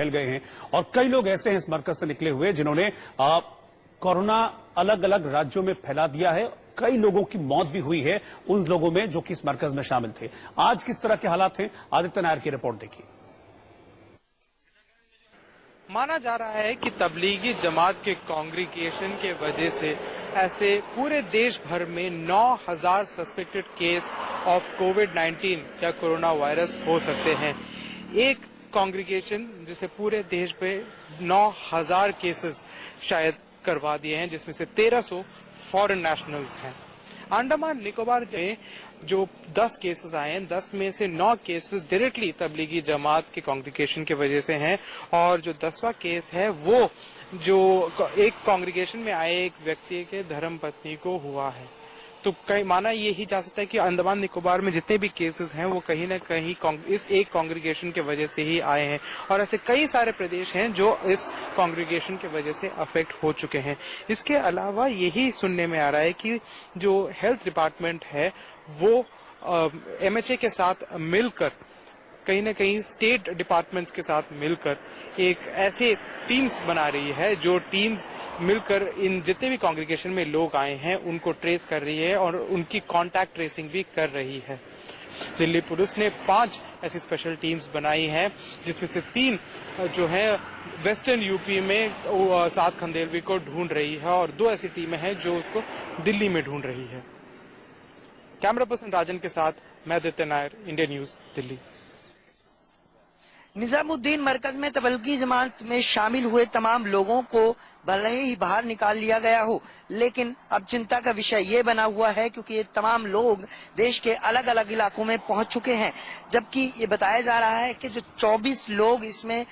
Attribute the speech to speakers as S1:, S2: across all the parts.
S1: फैल गए हैं और कई लोग ऐसे हैं इस मरकज से निकले हुए जिन्होंने कोरोना अलग अलग राज्यों में फैला दिया है। कई लोगों की मौत भी हुई है उन लोगों में जो कि इस मरकज में शामिल थे। आज किस तरह के हालात हैं, आदित्य नायर की रिपोर्ट देखिए।
S2: माना जा रहा है कि तबलीगी जमात के कांग्रीगेशन के वजह से ऐसे पूरे देश भर में 9,000 सस्पेक्टेड केस ऑफ कोविड-19 या कोरोना वायरस हो सकते हैं। एक कांग्रीगेशन जिसे पूरे देश पे 9,000 केसेस शायद करवा दिए हैं, जिसमें से 1300 फॉरेन नेशनल्स हैं। अंडमान निकोबार में जो 10 केसेस आए हैं, 10 में से 9 केसेस डायरेक्टली तबलीगी जमात के कांग्रीगेशन की वजह से हैं और जो 10वां केस है वो जो एक कांग्रीगेशन में आए एक व्यक्ति के धर्मपत्नी को हुआ है। तो कहीं माना यही जा सकता है कि अंडमान निकोबार में जितने भी केसेस हैं वो कहीं ना कहीं इस एक कांग्रीगेशन के वजह से ही आए हैं और ऐसे कई सारे प्रदेश हैं जो इस कांग्रीगेशन के वजह से अफेक्ट हो चुके हैं। इसके अलावा यही सुनने में आ रहा है कि जो हेल्थ डिपार्टमेंट है वो MHA के साथ मिलकर कहीं ना कहीं स्टेट डिपार्टमेंट्स के साथ मिलकर एक ऐसे टीम्स बना रही है जो टीम्स मिलकर इन जितने भी कांग्रीगेशन में लोग आए हैं उनको ट्रेस कर रही है और उनकी कांटेक्ट ट्रेसिंग भी कर रही है। दिल्ली पुलिस ने 5 ऐसी स्पेशल टीम्स बनाई हैं जिसमें से 3 जो है वेस्टर्न यूपी में सात खंडेलवी को ढूंढ रही है और 2 ऐसी टीमें हैं जो उसको दिल्ली में ढूंढ रही है। कैमरा पर्सन राजन के साथ मैं आदित्य नायर, इंडिया न्यूज, दिल्ली।
S3: निजामुद्दीन मरकज में तबलीगी जमात में शामिल हुए तमाम लोगों को भले ही बाहर निकाल लिया गया हो, लेकिन अब चिंता का विषय ये बना हुआ है क्योंकि ये तमाम लोग देश के अलग अलग इलाकों में पहुंच चुके हैं। जबकि ये बताया जा रहा है कि जो 24 लोग इसमें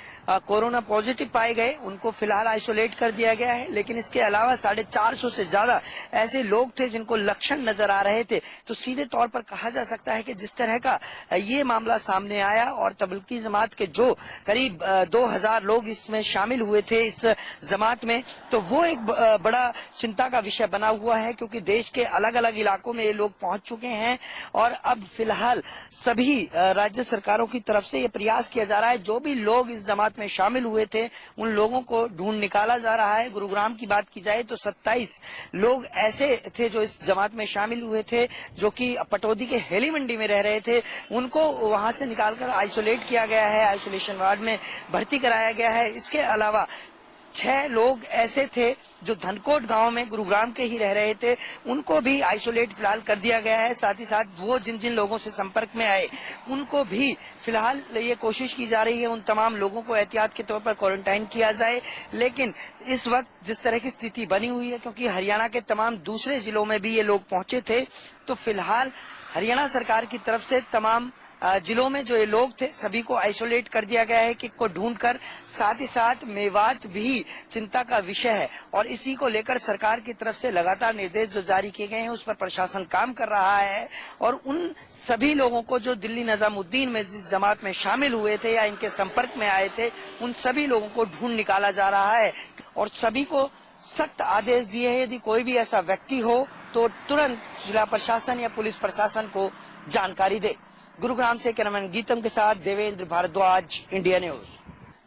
S3: कोरोना पॉजिटिव पाए गए उनको फिलहाल आइसोलेट कर दिया गया है, लेकिन इसके अलावा 450 से ज्यादा ऐसे लोग थे जिनको लक्षण नजर आ रहे थे। तो सीधे तौर पर कहा जा सकता है कि जिस तरह का ये मामला सामने आया और तबलीगी जमात के जो करीब 2000 लोग इसमें शामिल हुए थे इस जमात में, तो वो एक बड़ा चिंता का विषय बना हुआ है क्योंकि देश के अलग अलग इलाकों में ये लोग पहुंच चुके हैं और अब फिलहाल सभी राज्य सरकारों की तरफ से ये प्रयास किया जा रहा है जो भी लोग इस जमात में शामिल हुए थे उन लोगों को ढूंढ निकाला जा रहा है। गुरुग्राम की बात की जाए तो 27 लोग ऐसे थे जो इस जमात में शामिल हुए थे जो कि पटौदी के हेली मंडी में रह रहे थे, उनको वहां से निकालकर आइसोलेट किया गया है, आइसोलेशन वार्ड में भर्ती कराया गया है। इसके अलावा 6 लोग ऐसे थे जो धनकोट गांव में गुरुग्राम के ही रह रहे थे, उनको भी आइसोलेट फिलहाल कर दिया गया है। साथ ही साथ वो जिन जिन लोगों से संपर्क में आए उनको भी फिलहाल ये कोशिश की जा रही है उन तमाम लोगों को एहतियात के तौर पर क्वारंटाइन किया जाए। लेकिन इस वक्त जिस तरह की स्थिति बनी हुई है क्योंकि हरियाणा के तमाम दूसरे जिलों में भी ये लोग पहुंचे थे, तो फिलहाल हरियाणा सरकार की तरफ से तमाम जिलों में जो ये लोग थे सभी को आइसोलेट कर दिया गया है कि को ढूंढकर। साथ ही साथ मेवात भी चिंता का विषय है और इसी को लेकर सरकार की तरफ से लगातार निर्देश जो जारी किए गए हैं उस पर प्रशासन काम कर रहा है और उन सभी लोगों को जो दिल्ली निजामुद्दीन में जिस जमात में शामिल हुए थे या इनके संपर्क में आए थे उन सभी लोगों को ढूंढ निकाला जा रहा है और सभी को सख्त आदेश दिए हैं यदि कोई भी ऐसा व्यक्ति हो तो तुरंत जिला प्रशासन या पुलिस प्रशासन को जानकारी दे। गुरुग्राम से कैमरामैन गीतम के साथ देवेंद्र भारद्वाज, इंडिया न्यूज।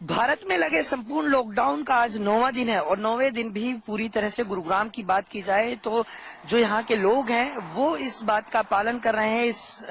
S3: भारत में लगे संपूर्ण लॉकडाउन का आज 9वां दिन है और 9वें दिन भी पूरी तरह से गुरुग्राम की बात की जाए तो जो यहाँ के लोग हैं वो इस बात का पालन कर रहे हैं, इस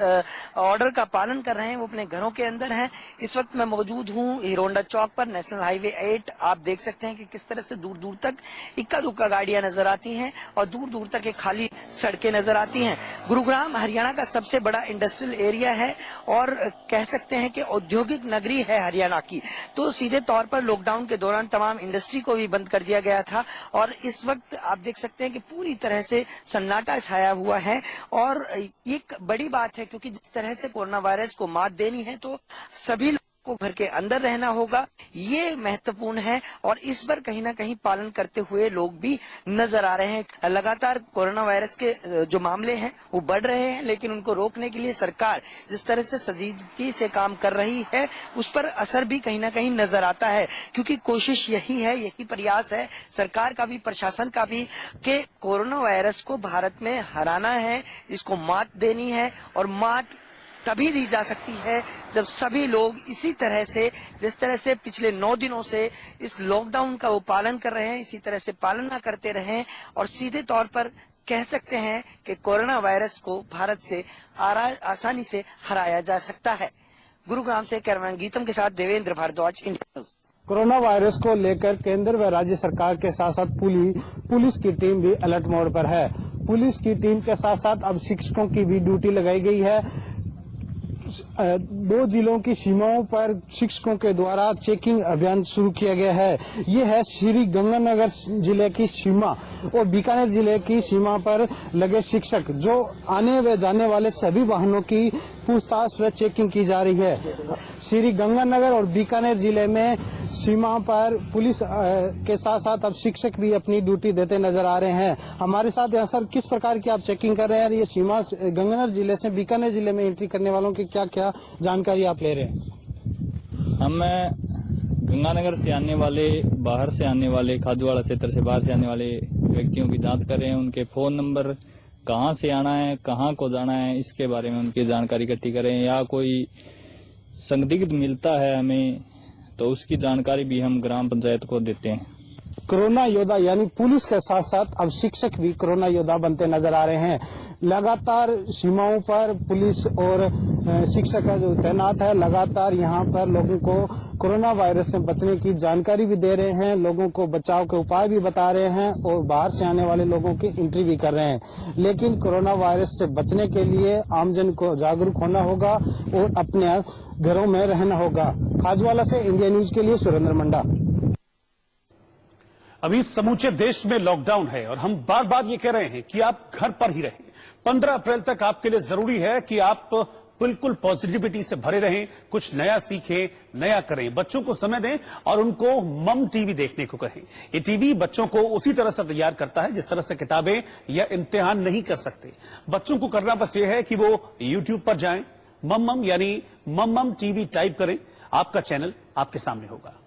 S3: ऑर्डर का पालन कर रहे हैं, वो अपने घरों के अंदर हैं। इस वक्त मैं मौजूद हूँ हीरोंडा चौक पर, नेशनल हाईवे 8। आप देख सकते हैं कि किस तरह से दूर दूर तक इक्का दुक्का गाड़ियां नजर आती हैं और दूर दूर तक एक खाली सड़कें नजर आती हैं। गुरुग्राम हरियाणा का सबसे बड़ा इंडस्ट्रियल एरिया है और कह सकते हैं कि औद्योगिक नगरी है हरियाणा की। तो सीधे तौर पर लॉकडाउन के दौरान तमाम इंडस्ट्री को भी बंद कर दिया गया था और इस वक्त आप देख सकते हैं कि पूरी तरह से सन्नाटा छाया हुआ है और एक बड़ी बात है क्योंकि जिस तरह से कोरोना वायरस को मात देनी है तो सभी को घर के अंदर रहना होगा, ये महत्वपूर्ण है और इस पर कहीं ना कहीं पालन करते हुए लोग भी नजर आ रहे हैं। लगातार कोरोना वायरस के जो मामले हैं वो बढ़ रहे हैं, लेकिन उनको रोकने के लिए सरकार जिस तरह से संजीदगी से काम कर रही है उस पर असर भी कहीं ना कहीं नजर आता है क्योंकि कोशिश यही है, यही प्रयास है सरकार का भी, प्रशासन का भी, कि कोरोना वायरस को भारत में हराना है, इसको मात देनी है और मात तभी दी जा सकती है जब सभी लोग इसी तरह से, जिस तरह से पिछले 9 दिनों से इस लॉकडाउन का वो पालन कर रहे हैं, इसी तरह से पालन ना करते रहें और सीधे तौर पर कह सकते हैं कि कोरोना वायरस को भारत से आसानी से हराया जा सकता है। गुरुग्राम से कैमरामैन गीतम के साथ Devendra Bhardwaj, India News.
S4: Coronavirus को लेकर केंद्र व राज्य सरकार के साथ साथ पुलिस की टीम भी अलर्ट मोड पर है। पुलिस की टीम के साथ साथ अब शिक्षकों की भी ड्यूटी लगाई गई है। 2 जिलों की सीमाओं पर शिक्षकों के द्वारा चेकिंग अभियान शुरू किया गया है। ये है श्री गंगानगर जिले की सीमा और बीकानेर जिले की सीमा पर लगे शिक्षक, जो आने व जाने वाले सभी वाहनों की पूछताछ व चेकिंग की जा रही है। श्री गंगानगर और बीकानेर जिले में सीमा पर पुलिस के साथ साथ अब शिक्षक भी अपनी ड्यूटी देते नजर आ रहे हैं। हमारे साथ यहाँ सर किस प्रकार की आप चेकिंग कर रहे हैं? ये सीमा गंगानगर जिले से बीकानेर जिले में एंट्री करने वालों की क्या क्या जानकारी आप ले रहे हैं?
S5: हम गंगानगर से आने वाले, बाहर से आने वाले, खादूवाड़ा क्षेत्र से बाहर से आने वाले व्यक्तियों की जांच कर रहे हैं। उनके फोन नंबर, कहां से आना है, कहां को जाना है, इसके बारे में उनकी जानकारी इकट्ठी करें। या कोई संदिग्ध मिलता है हमें तो उसकी जानकारी भी हम ग्राम पंचायत को देते हैं।
S4: कोरोना योद्धा यानी पुलिस के साथ साथ अब शिक्षक भी कोरोना योद्धा बनते नजर आ रहे हैं। लगातार सीमाओं पर पुलिस और शिक्षक जो तैनात है, लगातार यहाँ पर लोगों को कोरोना वायरस से बचने की जानकारी भी दे रहे हैं, लोगों को बचाव के उपाय भी बता रहे हैं और बाहर से आने वाले लोगों की एंट्री भी कर रहे हैं। लेकिन कोरोना वायरस से बचने के लिए आमजन को जागरूक होना होगा और अपने घरों में रहना होगा। खाजवाला से इंडिया न्यूज के लिए सुरेंद्र मंडा।
S1: अभी समूचे देश में लॉकडाउन है और हम बार बार ये कह रहे हैं कि आप घर पर ही रहें। 15 अप्रैल तक आपके लिए जरूरी है कि आप बिल्कुल पॉजिटिविटी से भरे रहें, कुछ नया सीखें, नया करें, बच्चों को समय दें और उनको मम टीवी देखने को कहें। ये टीवी बच्चों को उसी तरह से तैयार करता है जिस तरह से किताबें या इम्तिहान नहीं कर सकते। बच्चों को करना बस ये है कि वो यूट्यूब पर जाएं, मम यानी मम टीवी टाइप करें, आपका चैनल आपके सामने होगा।